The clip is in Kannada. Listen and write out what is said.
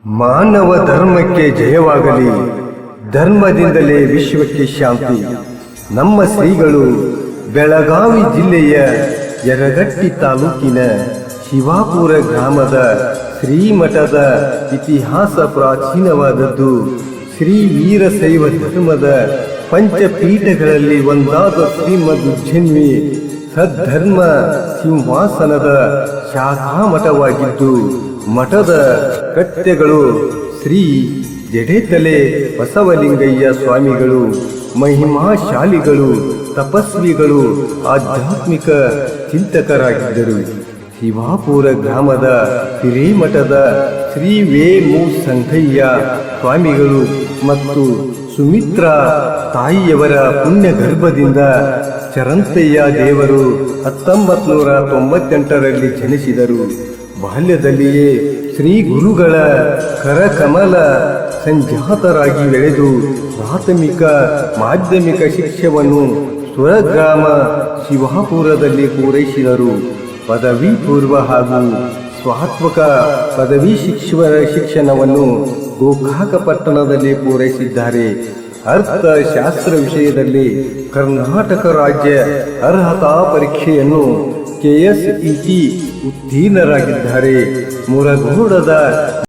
ಮಾನವ ಧರ್ಮಕ್ಕೆ ಜಯವಾಗಲಿ, ಧರ್ಮದಿಂದಲೇ ವಿಶ್ವಕ್ಕೆ ಶಾಂತಿ. ನಮ್ಮ ಶ್ರೀಗಳು ಬೆಳಗಾವಿ ಜಿಲ್ಲೆಯ ಯರಗಟ್ಟಿ ತಾಲೂಕಿನ ಶಿವಾಪುರ ಗ್ರಾಮದ ಶ್ರೀಮಠದ ಇತಿಹಾಸ ಪ್ರಾಚೀನವಾದದ್ದು. ಶ್ರೀ ವೀರಶೈವ ಧರ್ಮದ ಪಂಚಪೀಠಗಳಲ್ಲಿ ಒಂದಾದ ಶ್ರೀಮದುಜ್ಜನ್ವಿ ಸದ್ಧರ್ಮ ಸಿಂಹಾಸನದ ಶಾಖಾಮಠವಾಗಿದ್ದು, ಮಠದ ಕಟ್ಟೆಗಳು ಶ್ರೀ ಜಡೆತಲೆ ಬಸವಲಿಂಗಯ್ಯ ಸ್ವಾಮಿಗಳು ಮಹಿಮಾಶಾಲಿಗಳು, ತಪಸ್ವಿಗಳು, ಆಧ್ಯಾತ್ಮಿಕ ಚಿಂತಕರಾಗಿದ್ದರು. ಶಿವಾಪುರ ಗ್ರಾಮದ ಹಿರೇಮಠದ ಶ್ರೀ ವೇಮು ಸಂಗಯ್ಯ ಸ್ವಾಮಿಗಳು ಮತ್ತು ಸುಮಿತ್ರಾ ತಾಯಿಯವರ ಪುಣ್ಯ ಗರ್ಭದಿಂದ ಚರಂತಯ್ಯ ದೇವರು 1998ರಲ್ಲಿ ಜನಿಸಿದರು. ಬಾಲ್ಯದಲ್ಲಿಯೇ ಶ್ರೀ ಗುರುಗಳ ಕರಕಮಲ ಸಂಜಾತರಾಗಿ ಬೆಳೆದು ಪ್ರಾಥಮಿಕ ಮಾಧ್ಯಮಿಕ ಶಿಕ್ಷಣವನ್ನು ಸ್ವಗ್ರಾಮ ಶಿವಾಪುರದಲ್ಲಿ ಪೂರೈಸಿದರು. ಪದವಿ ಪೂರ್ವ ಹಾಗೂ ಸ್ವಾತ್ಮಕ ಪದವಿ ಶಿಕ್ಷಣವನ್ನು ಗೋಕಾಕ ಪಟ್ಟಣದಲ್ಲಿ ಪೂರೈಸಿದ್ದಾರೆ. ಅರ್ಥಶಾಸ್ತ್ರ ವಿಷಯದಲ್ಲಿ ಕರ್ನಾಟಕ ರಾಜ್ಯ ಅರ್ಹತಾ ಪರೀಕ್ಷೆಯನ್ನು KSET ಉತ್ತೀರ್ಣರಾಗಿದ್ದಾರೆ. ಮುರಗೋಡದ